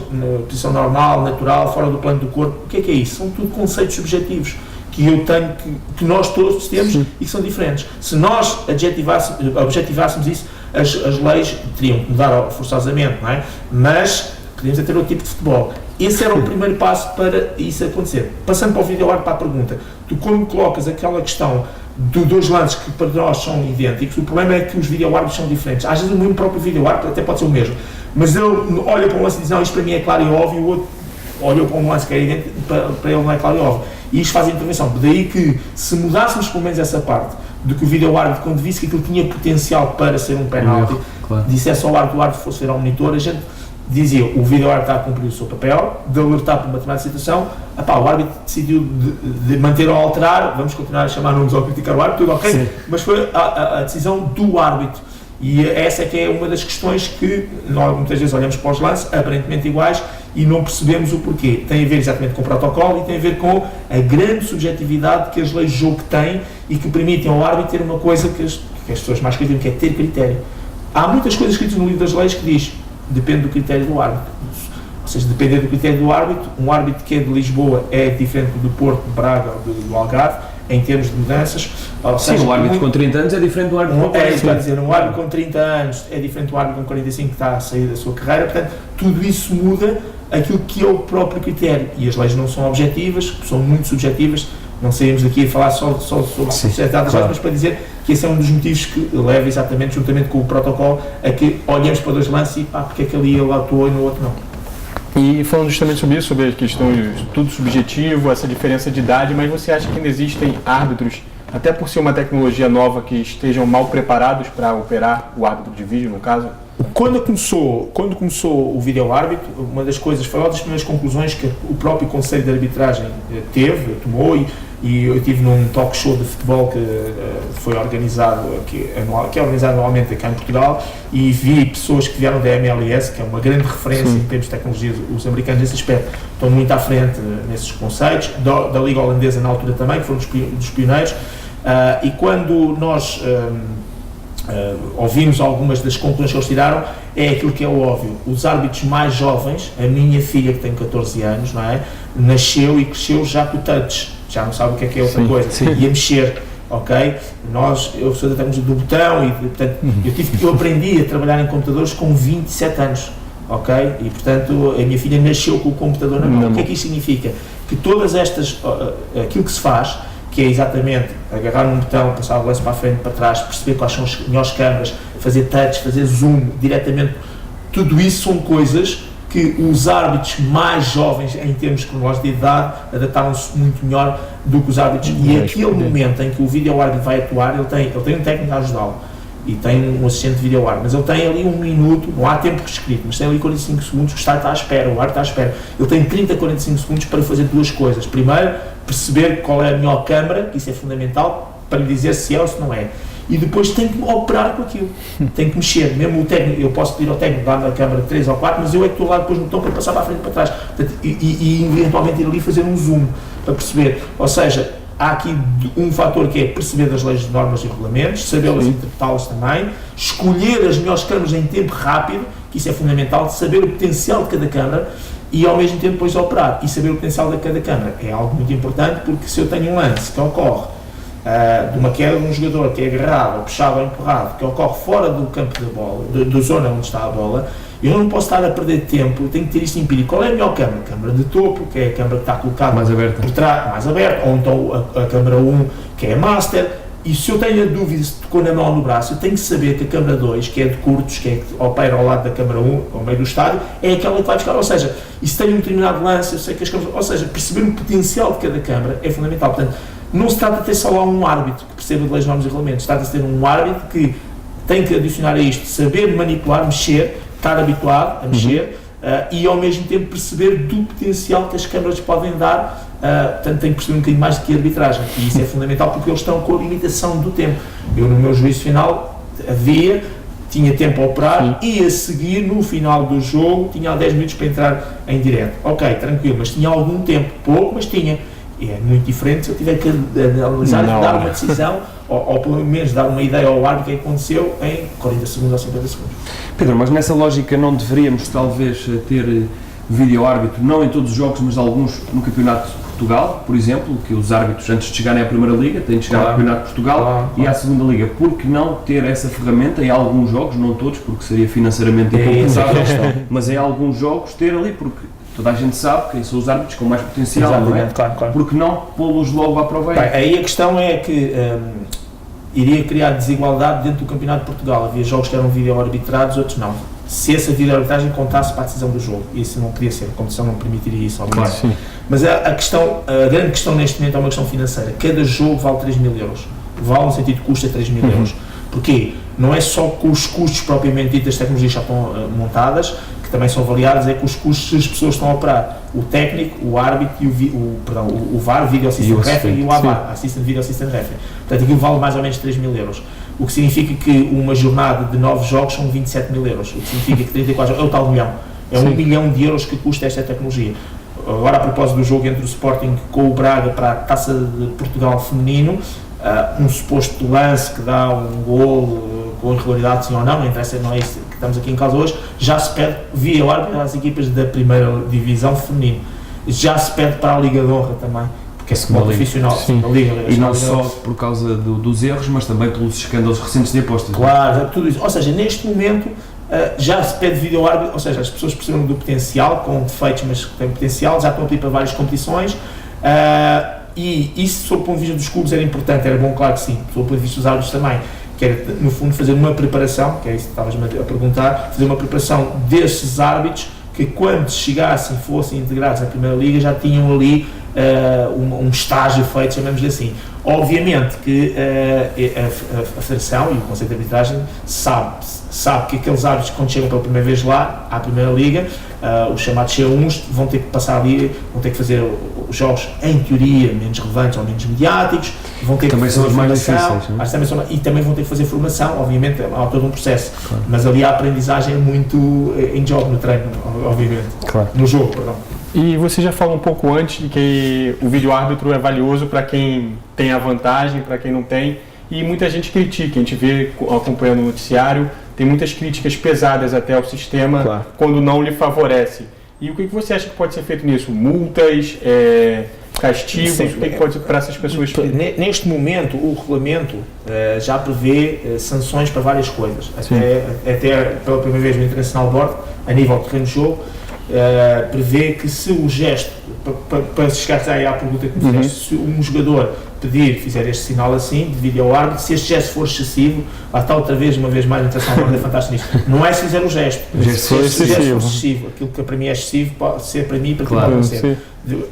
[SPEAKER 2] posição normal, natural, fora do plano do corpo. O que é isso? São tudo conceitos subjetivos que eu tenho, que nós todos temos e que são diferentes. Se nós objetivássemos isso, as leis teriam que mudar forçosamente, não é? Mas podíamos ter outro tipo de futebol. Esse era o primeiro passo para isso acontecer. Passando para o vídeo-árbitro, para a pergunta, tu quando colocas aquela questão de 2 lances que para nós são idênticos, o problema é que os vídeo-árbitros são diferentes. Às vezes o mesmo próprio vídeo-árbitro até pode ser o mesmo, mas ele olha para um lance e diz, não, isto para mim é claro e óbvio, e o outro olha para um lance que é idêntico, para ele não é claro e óbvio. E isto faz a intervenção. Daí que, se mudássemos pelo menos essa parte, de que o vídeo-árbitro, quando visse que aquilo tinha potencial para ser um penalti, dissesse ao árbitro, o árbitro fosse ver ao monitor, a gente dizia, o vídeo-árbitro está a cumprir o seu papel, de alertar para uma determinada situação, o árbitro decidiu de manter ou alterar, vamos continuar a chamar nomes ou criticar o árbitro, tudo ok, mas foi a decisão do árbitro. E essa é que é uma das questões que nós muitas vezes olhamos para os lances, aparentemente iguais, e não percebemos o porquê. Tem a ver exatamente com o protocolo e tem a ver com a grande subjetividade que as leis de jogo têm e que permitem ao árbitro ter uma coisa que as pessoas mais criticam, que é ter critério. Há muitas coisas escritas no livro das leis que diz depende do critério do árbitro. Ou seja, dependendo do critério do árbitro, um árbitro que é de Lisboa é diferente do Porto, de Braga ou do Algarve, em termos de mudanças. Ou seja,
[SPEAKER 1] um árbitro com 30 anos é diferente do árbitro com 40.
[SPEAKER 2] É isso que dizer, um árbitro com 30 anos é diferente do árbitro com 45 que está a sair da sua carreira, portanto, tudo isso muda aquilo que é o próprio critério. E as leis não são objetivas, são muito subjetivas, não saímos daqui a falar só sobre a subjetividade, mas para dizer que esse é um dos motivos que leva exatamente, juntamente com o protocolo, a que olhemos para 2 lances e porque é que ali ele atuou e no outro não.
[SPEAKER 3] E falando justamente sobre isso, sobre a questão de tudo subjetivo, essa diferença de idade, mas você acha que ainda existem árbitros até por ser uma tecnologia nova, que estejam mal preparados para operar o árbitro de vídeo, no caso?
[SPEAKER 2] Quando começou o vídeo-árbitro, uma das coisas, foi uma das primeiras conclusões que o próprio Conselho de Arbitragem tomou, e eu estive num talk show de futebol que foi organizado, que é organizado anualmente aqui em Portugal, e vi pessoas que vieram da MLS, que é uma grande referência em termos de tecnologia. Os americanos nesse aspecto estão muito à frente nesses conceitos, da Liga Holandesa na altura também, que foram dos pioneiros, e quando nós ouvimos algumas das conclusões que eles tiraram, é aquilo que é o óbvio: os árbitros mais jovens, a minha filha que tem 14 anos, não é? Nasceu e cresceu já com o touch, já não sabe o que é outra coisa, e a mexer, ok? Eu sou da tecnologia do botão, e portanto eu aprendi a trabalhar em computadores com 27 anos, ok? E portanto a minha filha nasceu com o computador na mão. O que é que isto significa? Que todas estas, aquilo que se faz, que é exatamente agarrar num botão, passar o lance para a frente, para trás, perceber quais são as melhores câmaras, fazer touch, fazer zoom diretamente, tudo isso são coisas que os árbitros mais jovens, em termos cronológicos de idade, adaptaram-se muito melhor do que os árbitros. E aquele momento em que o vídeo-árbitro vai atuar, ele tem um técnico a ajudá-lo, e tem um assistente de vídeo-árbitro, mas ele tem ali 1 minuto, não há tempo escrito, mas tem ali 45 segundos que está à espera, o árbitro está à espera. Ele tem 30 a 45 segundos para fazer duas coisas. Primeiro, perceber qual é a melhor câmara, que isso é fundamental, para lhe dizer se é ou se não é. E depois tem que operar com aquilo, tem que mexer. Mesmo o técnico, eu posso pedir ao técnico dar na câmara 3 ou 4, mas eu é que estou lá depois no botão para passar para a frente e para trás. Portanto, e eventualmente ir ali fazer um zoom, para perceber. Ou seja, há aqui um fator que é perceber das leis, normas e regulamentos, sabê-las e interpretá-las também, escolher as melhores câmaras em tempo rápido, que isso é fundamental, saber o potencial de cada câmara, e ao mesmo tempo depois operar e saber o potencial de cada câmara. É algo muito importante, porque se eu tenho um lance que ocorre de uma queda de um jogador que é agarrado, ou puxado ou empurrado, que ocorre fora do campo da bola, da zona onde está a bola, eu não posso estar a perder tempo, eu tenho que ter isto empírico. Qual é a melhor câmara? A câmara de topo, que é a câmara que está colocada
[SPEAKER 1] mais aberta,
[SPEAKER 2] por trás, mais aberta, ou então a câmara 1, que é a master. E se eu tenho a dúvida se tocou na mão ou no braço, eu tenho que saber que a câmara 2, que é de curtos, que é que opera ao lado da câmara 1, ao meio do estádio, é aquela que vai buscar. Ou seja, e se tenho um determinado lance, eu sei que as câmaras, ou seja, perceber o potencial de cada câmara é fundamental. Portanto, não se trata de ter só lá um árbitro que perceba de leis, normas e regulamentos, trata-se de ter um árbitro que tem que adicionar a isto, saber manipular, mexer, estar habituado a mexer, e ao mesmo tempo perceber do potencial que as câmaras podem dar. Portanto, tem que perceber um bocadinho mais do que a arbitragem, e isso é fundamental, porque eles estão com a limitação do tempo. Eu, no meu juízo final, tinha tempo a operar, e a seguir, no final do jogo, tinha 10 minutos para entrar em direto. Ok, tranquilo, mas tinha algum tempo, pouco, mas tinha. E é muito diferente se eu tiver que analisar e dar uma decisão, ou pelo menos dar uma ideia ao árbitro do que aconteceu em 40 segundos ou 50 segundos.
[SPEAKER 1] Pedro, mas nessa lógica não deveríamos talvez ter vídeo-árbitro, não em todos os jogos, mas alguns no Campeonato de Portugal, por exemplo, que os árbitros, antes de chegarem à Primeira Liga, têm de chegar ao Campeonato de Portugal e à Segunda Liga. Por que não ter essa ferramenta em alguns jogos, não todos, porque seria financeiramente incompensável, mas em alguns jogos ter ali, porque toda a gente sabe quem são os árbitros com mais potencial, não é?
[SPEAKER 2] Claro.
[SPEAKER 1] Porque não pô-los logo à prova?
[SPEAKER 2] Bem, aí a questão é que iria criar desigualdade dentro do Campeonato de Portugal. Havia jogos que eram vídeo-arbitrados, outros não. Se essa vídeo-arbitragem contasse para a decisão do jogo, isso não podia ser, a competição não permitiria isso, obviamente.
[SPEAKER 1] Claro.
[SPEAKER 2] Mas a grande questão neste momento é uma questão financeira. Cada jogo vale 3.000 euros. Vale no sentido de custo é 3.000 euros. Porquê? Não é só com os custos propriamente ditos das tecnologias já estão montadas, que também são avaliados, é com os custos que as pessoas estão a operar. O técnico, o árbitro e o VAR, Video Assistant Referee, e o AVAR, Assistant Video Assistant Referee. Portanto, aquilo vale mais ou menos 3.000 euros. O que significa que uma jornada de 9 jogos são 27.000 euros. O que significa que 34 jogos é o tal milhão. É 1 milhão de euros que custa esta tecnologia. Agora, a propósito do jogo entre o Sporting com o Braga para a Taça de Portugal feminino, um suposto lance que dá um golo com irregularidade, sim ou não interessa, não é isso que estamos aqui em causa hoje, já se pede via o árbitro às equipas da primeira divisão feminino. Já se pede para a Liga de Honra também, porque é futebol profissional,
[SPEAKER 1] da Liga. E não só por causa dos erros, mas também pelos escândalos recentes de apostas.
[SPEAKER 2] Claro, tudo isso. Ou seja, neste momento já se pede vídeo árbitro, ou seja, as pessoas perceberam do potencial, com defeitos, mas que têm potencial, já estão a pedir para várias competições. E isso, sob o ponto de vista dos clubes, era importante, era bom, claro que sim, sob o ponto de vista dos árbitros também, que era, no fundo, fazer uma preparação, que é isso que estavas-me a perguntar, fazer uma preparação desses árbitros que, quando chegassem, fossem integrados à Primeira Liga, já tinham ali um estágio feito, chamamos-lhe assim. Obviamente que a Federação e o Conselho de Arbitragem sabe que aqueles árbitros, quando chegam pela primeira vez lá, à Primeira Liga, os chamados C1s, vão ter que passar ali, vão ter que fazer os jogos, em teoria, menos relevantes ou menos mediáticos, vão ter
[SPEAKER 1] também
[SPEAKER 2] que fazer
[SPEAKER 1] são os mais
[SPEAKER 2] formação, e também vão ter que fazer formação, obviamente, há todo um processo, claro. Mas ali a aprendizagem é muito em jogo, no treino, obviamente, claro. No jogo, perdão.
[SPEAKER 3] E você já falou um pouco antes de que o vídeo-árbitro é valioso para quem tem a vantagem, para quem não tem, e muita gente critica, a gente vê acompanhando o noticiário, tem muitas críticas pesadas até ao sistema, claro. Quando não lhe favorece. E o que você acha que pode ser feito nisso? Multas, castigos? Sim, o que pode ser para essas pessoas?
[SPEAKER 2] Neste momento, o regulamento já prevê sanções para várias coisas. Até pela primeira vez no International Board, a nível de terreno de jogo, prevê que se o gesto, para chegar aí à pergunta que me fizeste, se um jogador fizer este sinal assim, de vídeo ao árbitro, se este gesto for excessivo, lá está outra vez, uma vez mais, a International Board é fantástico nisto, não é se fizer o gesto, se o gesto for excessivo, aquilo que para mim é excessivo pode ser para mim, para ti pode ser.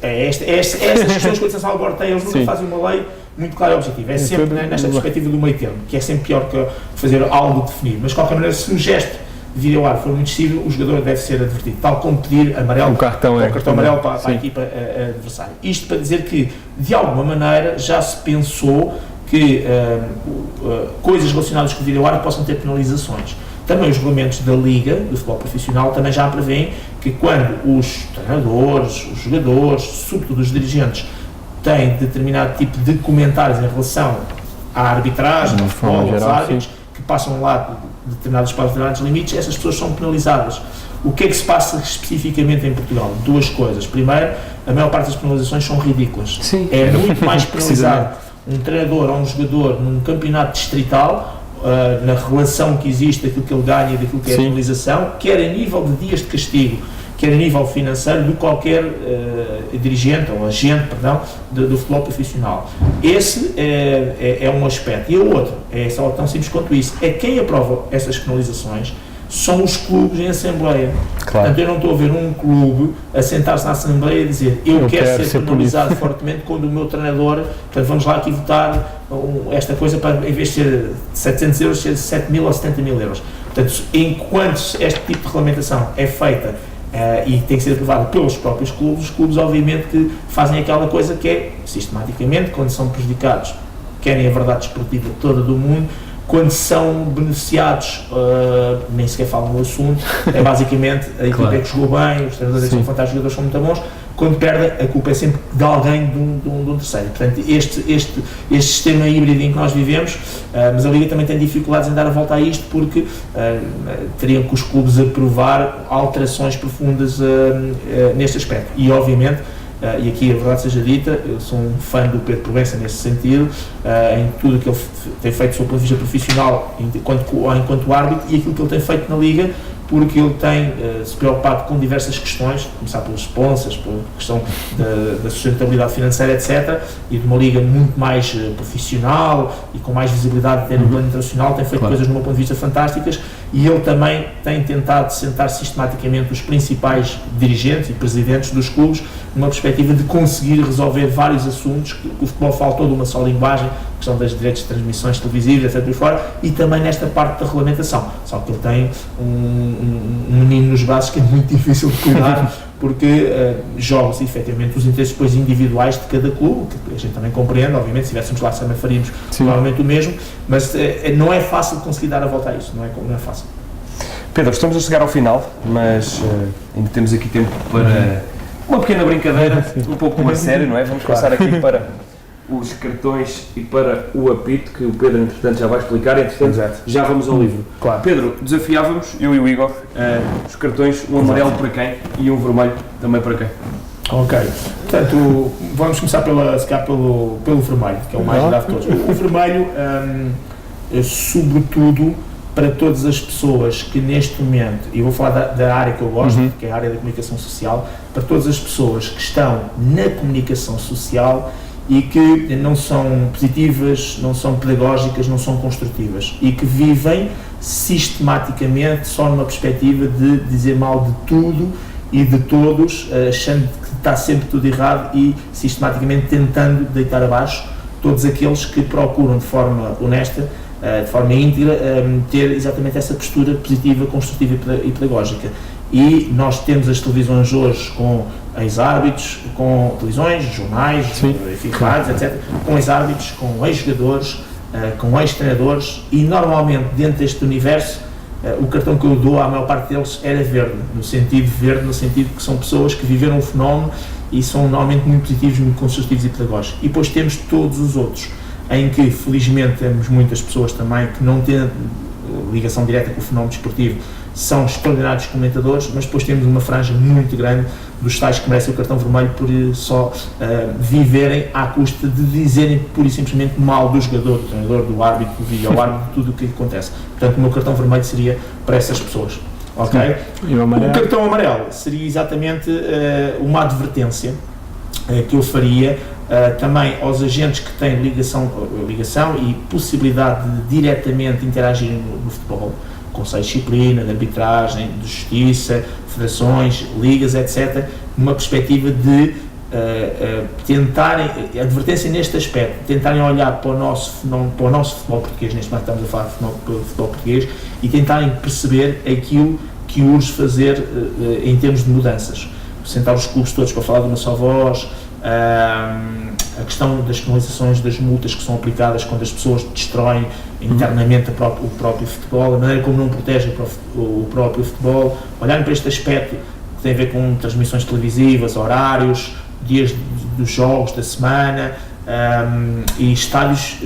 [SPEAKER 2] Essas questões que a International Board tem, eles nunca fazem uma lei muito clara e objetiva, é sempre nesta perspectiva do meio termo, que é sempre pior que fazer algo definido, mas de qualquer maneira, se o gesto de vídeo ao ar for muito excessivo, o jogador deve ser advertido, tal como pedir amarelo, cartão amarelo para a equipa adversária. Isto para dizer que, de alguma maneira, já se pensou que coisas relacionadas com o vídeo ao ar possam ter penalizações. Também os regulamentos da Liga, do futebol profissional, também já prevêem que quando os treinadores, os jogadores, sobretudo os dirigentes, têm determinado tipo de comentários em relação à arbitragem, ao futebol, aos árbitros, que passam lá determinados limites, essas pessoas são penalizadas. O que é que se passa especificamente em Portugal? Duas coisas. Primeiro, a maior parte das penalizações são ridículas. Sim. É muito mais penalizado um treinador ou um jogador num campeonato distrital, na relação que existe daquilo que ele ganha e daquilo que é a penalização, quer a nível de dias de castigo, quer a nível financeiro, de qualquer dirigente ou agente, do futebol profissional. Esse é um aspecto. E o outro, é só tão simples quanto isso, é quem aprova essas penalizações são os clubes em assembleia. Claro. Portanto, eu não estou a ver um clube a sentar-se na assembleia e dizer eu quero ser penalizado fortemente quando o meu treinador, portanto vamos lá aqui votar esta coisa para, em vez de ser 700 euros, ser 7 mil ou 70 mil euros. Portanto, enquanto este tipo de regulamentação é feita e tem que ser aprovado pelos próprios clubes, os clubes obviamente que fazem aquela coisa que é, sistematicamente, quando são prejudicados, querem a verdade desportiva toda do mundo, quando são beneficiados, nem sequer falam no assunto, é basicamente a equipa é que jogou bem, os treinadores são fantásticos, os jogadores são muito bons, quando perdem, a culpa é sempre de alguém, de um terceiro. Portanto, este sistema híbrido em que nós vivemos, mas a Liga também tem dificuldades em dar a volta a isto, porque teriam que os clubes aprovar alterações profundas neste aspecto. E, obviamente, e aqui a verdade seja dita, eu sou um fã do Pedro Provença nesse sentido, em tudo o que ele tem feito do seu ponto de vista profissional enquanto árbitro e aquilo que ele tem feito na Liga, porque ele tem se preocupado com diversas questões, começar pelas sponsors, pela questão da sustentabilidade financeira, etc., e de uma liga muito mais profissional e com mais visibilidade até no plano internacional, tem feito coisas, do meu ponto de vista, fantásticas, e ele também tem tentado sentar sistematicamente os principais dirigentes e presidentes dos clubes numa perspectiva de conseguir resolver vários assuntos, que o futebol fala toda uma só linguagem, a questão dos direitos de transmissões televisivas, etc., fora, e também nesta parte da regulamentação. Só que ele tem um menino nos braços que é muito difícil de cuidar, porque joga-se efetivamente os interesses depois individuais de cada clube, que a gente também compreende, obviamente, se estivéssemos lá também faríamos provavelmente o mesmo, mas não é fácil de conseguir dar a volta a isso, não é fácil.
[SPEAKER 1] Pedro, estamos a chegar ao final, mas ainda temos aqui tempo para uma pequena brincadeira, um pouco mais séria, não é? Vamos passar aqui para os cartões e para o apito, que o Pedro, entretanto, já vai explicar, entretanto, já vamos ao livro. Claro. Pedro, desafiávamos, eu e o Igor, os cartões, um amarelo para quem e um vermelho também para quem?
[SPEAKER 2] Ok, portanto, vamos começar pelo vermelho, que é o mais grave de todos. O vermelho, sobretudo, para todas as pessoas que neste momento, e vou falar da área que eu gosto, que é a área da comunicação social, para todas as pessoas que estão na comunicação social e que não são positivas, não são pedagógicas, não são construtivas e que vivem sistematicamente só numa perspectiva de dizer mal de tudo e de todos, achando que está sempre tudo errado e sistematicamente tentando deitar abaixo todos aqueles que procuram de forma honesta, de forma íntegra, ter exatamente essa postura positiva, construtiva e pedagógica. E nós temos as televisões hoje com ex-árbitros, com televisões, jornais, rádios, etc., com ex-árbitros, com ex-jogadores, com ex-treinadores, e normalmente dentro deste universo o cartão que eu dou à maior parte deles era verde, no sentido que são pessoas que viveram o fenómeno e são normalmente muito positivos, muito construtivos e pedagógicos. E depois temos todos os outros, em que felizmente temos muitas pessoas também que não têm ligação direta com o fenómeno desportivo, são extraordinários comentadores, mas depois temos uma franja muito grande dos tais que merecem o cartão vermelho por só viverem à custa de dizerem pura e simplesmente mal do jogador, do treinador, do árbitro, do vídeo-árbitro, de tudo o que acontece. Portanto, o meu cartão vermelho seria para essas pessoas. Okay? O cartão amarelo seria exatamente uma advertência que eu faria também aos agentes que têm ligação e possibilidade de diretamente interagir no futebol, conselhos de disciplina, de arbitragem, de justiça, federações, ligas, etc., numa perspectiva de tentarem, advertência neste aspecto, tentarem olhar para o nosso futebol português, neste momento estamos a falar de futebol português, e tentarem perceber aquilo que urge fazer em termos de mudanças. Sentar os clubes todos para falar de uma só voz, a questão das penalizações, das multas que são aplicadas quando as pessoas destroem internamente o próprio futebol, a maneira como não protegem o próprio futebol, olharem para este aspecto que tem a ver com transmissões televisivas, horários, dias dos jogos da semana, e estádios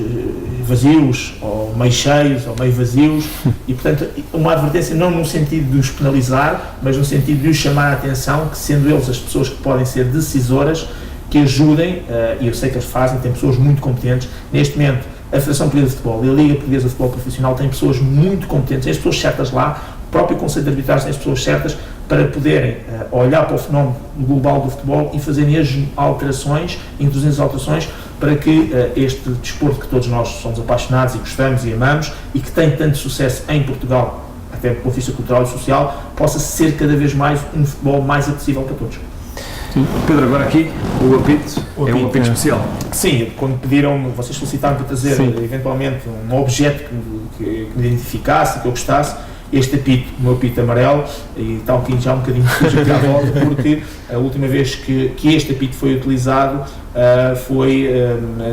[SPEAKER 2] vazios, ou meio cheios, ou meio vazios, e portanto uma advertência não no sentido de os penalizar, mas no sentido de os chamar a atenção, que sendo eles as pessoas que podem ser decisoras, que ajudem, e eu sei que eles fazem, tem pessoas muito competentes. Neste momento a Federação Portuguesa de Futebol e a Liga Portuguesa de Futebol Profissional têm pessoas muito competentes, tem as pessoas certas lá, o próprio Conselho de Arbitragem tem as pessoas certas para poderem olhar para o fenómeno global do futebol e fazerem as alterações, introduzir as alterações para que este desporto que todos nós somos apaixonados e gostamos e amamos e que tem tanto sucesso em Portugal, até do ponto de vista cultural e social, possa ser cada vez mais um futebol mais acessível para todos.
[SPEAKER 1] Pedro, agora aqui o apito é um apito especial.
[SPEAKER 2] Sim, quando pediram, vocês solicitaram para trazer eventualmente um objeto que me identificasse, que eu gostasse, este apito, o meu apito amarelo, e está já um bocadinho sujo aqui à volta, porque a última vez que este apito foi utilizado foi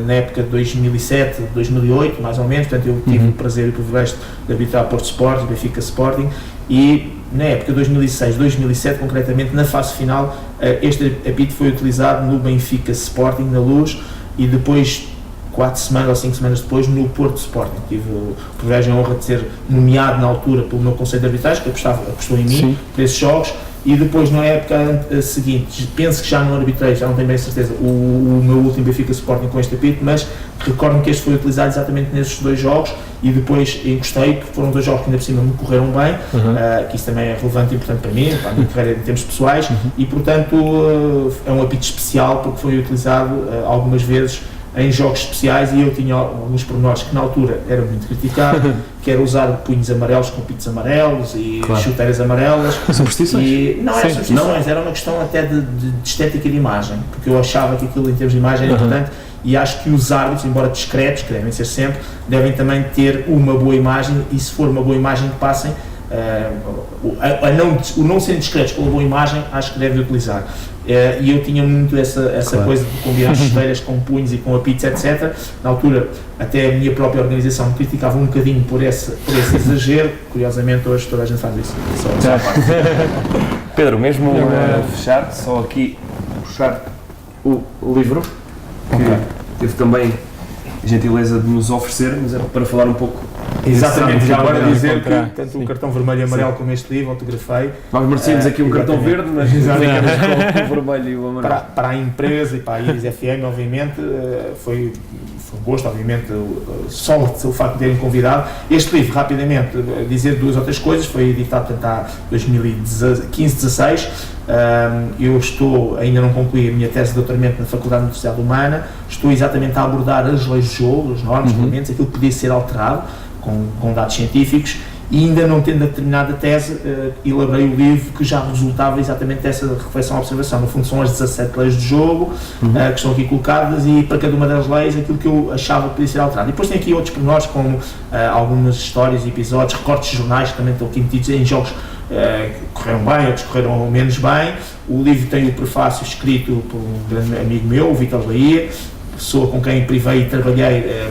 [SPEAKER 2] na época de 2007, 2008, mais ou menos. Portanto eu tive o prazer e o privilégio de arbitrar Porto Sporting, Benfica Sporting, e na época de 2006, 2007 concretamente, na fase final, este apito foi utilizado no Benfica Sporting, na Luz, e depois 4 semanas ou 5 semanas depois no Porto Sporting. Tive o privilégio e a honra de ser nomeado na altura pelo meu Conselho de Arbitragem, que apostou em mim para esses jogos, e depois na época seguinte, penso que já não arbitrei, já não tenho bem certeza, o meu último Benfica Sporting com este apito, mas recordo-me que este foi utilizado exatamente nesses 2 jogos, e depois encostei, porque foram 2 jogos que ainda por cima me correram bem, que isso também é relevante e importante para mim, para a minha carreira em termos pessoais, e portanto é um apito especial porque foi utilizado algumas vezes em jogos especiais, e eu tinha alguns pormenores que na altura era muito criticado, que era usar punhos amarelos com pitos amarelos e chuteiras amarelas.
[SPEAKER 1] São superstições?
[SPEAKER 2] E não eram superstições, era uma questão até de estética de imagem, porque eu achava que aquilo em termos de imagem era importante, e acho que os árbitros, embora discretos, que devem ser sempre, devem também ter uma boa imagem, e se for uma boa imagem que passem, o não serem discretos com a boa imagem, acho que devem utilizar. E eu tinha muito essa coisa de combinar chuteiras com punhos e com apitos, etc. Na altura, até a minha própria organização me criticava um bocadinho por esse exagero. Curiosamente, hoje toda a gente faz isso. Só a parte.
[SPEAKER 1] Pedro, mesmo fechar, só aqui puxar o livro, que teve também a gentileza de nos oferecer, mas era para falar um pouco.
[SPEAKER 2] Exatamente, já agora dizer que tanto o cartão vermelho e amarelo como este livro autografei.
[SPEAKER 1] Nós merecemos aqui um cartão verde, mas ficamos com o vermelho e o amarelo.
[SPEAKER 2] Para a empresa e para a Iris FM, obviamente, foi um gosto, obviamente, só o facto de terem convidado. Este livro, rapidamente, dizer 2 ou 3 coisas, foi editado portanto, há 2015-16. Eu ainda não concluí a minha tese de doutoramento na Faculdade de Universidade Humana, estou exatamente a abordar as leis de jogo, as normas, regulamentos, aquilo que podia ser alterado com dados científicos, e ainda não tendo determinada tese, elaborei o livro que já resultava exatamente dessa reflexão-observação. No fundo, são as 17 leis do jogo que estão aqui colocadas, e para cada uma das leis aquilo que eu achava que podia ser alterado. E depois tem aqui outros pormenores, como algumas histórias, episódios, recortes de jornais que também estão aqui metidos em jogos que correram bem, outros correram menos bem. O livro tem o prefácio escrito por um grande amigo meu, o Vítor Bahia, pessoa com quem privei e trabalhei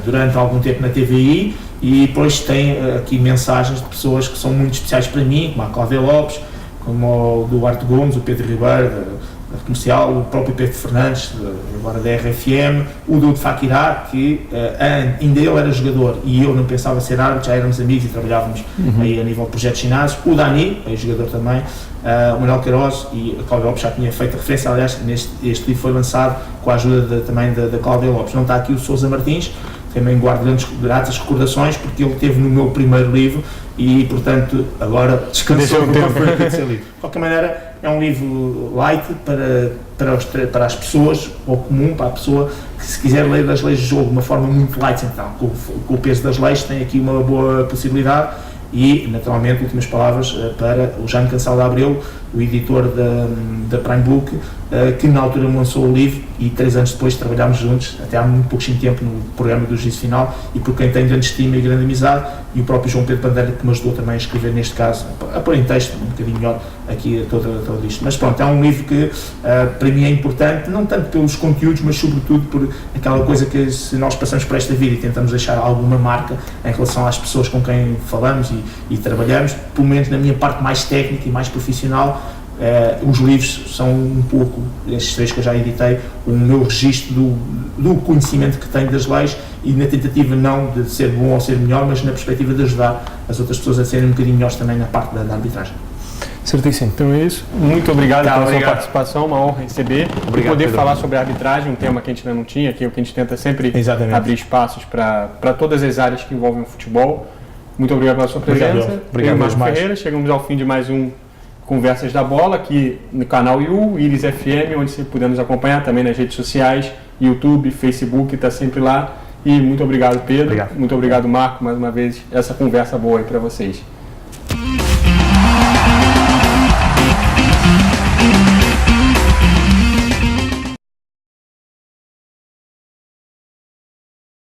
[SPEAKER 2] durante algum tempo na TVI, e depois tem aqui mensagens de pessoas que são muito especiais para mim, como a Cláudia Lopes, como o Duarte Gomes, o Pedro Ribeiro, da Comercial, o próprio Pedro Fernandes, agora da RFM, o Dudu Fakirá, que ainda ele era jogador e eu não pensava ser árbitro, já éramos amigos e trabalhávamos aí a nível de projetos de ginásio, o Dani, jogador também, o Manuel Queiroz, e a Cláudia Lopes já tinha feito referência, aliás, este livro foi lançado com a ajuda também da Cláudia Lopes. Não está aqui o Sousa Martins, também guardo gratas recordações, porque ele esteve no meu primeiro livro e, portanto, agora descansou no tempo de ser lido. De qualquer maneira, é um livro light para as pessoas, ou comum para a pessoa que, se quiser ler as leis do jogo de uma forma muito light, então, com o peso das leis, tem aqui uma boa possibilidade. E, naturalmente, últimas palavras para o Jaime Cancel de Abreu, o editor da Prime Book, que na altura me lançou o livro, e 3 anos depois trabalhámos juntos, até há muito pouquinho tempo, no programa do Juízo Final, e por quem tenho grande estima e grande amizade, e o próprio João Pedro Bandeira, que me ajudou também a escrever, neste caso, a pôr em texto um bocadinho melhor aqui todo isto. Mas pronto, é um livro que para mim é importante, não tanto pelos conteúdos, mas sobretudo por aquela coisa que, se nós passamos por esta vida e tentamos deixar alguma marca em relação às pessoas com quem falamos e trabalhamos, pelo menos na minha parte mais técnica e mais profissional, os livros são um pouco, estes 3 que eu já editei, o meu registro do conhecimento que tenho das leis, e na tentativa não de ser bom ou ser melhor, mas na perspectiva de ajudar as outras pessoas a serem um bocadinho melhores também na parte da arbitragem.
[SPEAKER 3] Certíssimo. Então é isso. Muito obrigado pela sua participação, uma honra receber e poder falar sobre a arbitragem, um tema que a gente ainda não tinha, que é o que a gente tenta sempre abrir espaços para todas as áreas que envolvem o futebol. Muito obrigado pela sua presença.
[SPEAKER 2] Obrigado,
[SPEAKER 3] Marcos Ferreira. Chegamos ao fim de mais um Conversas da Bola, aqui no canal IU, Iris FM, onde você puder nos acompanhar também nas redes sociais, YouTube, Facebook, está sempre lá. E muito obrigado, Pedro. Muito obrigado, Marco, mais uma vez, essa conversa boa aí para vocês.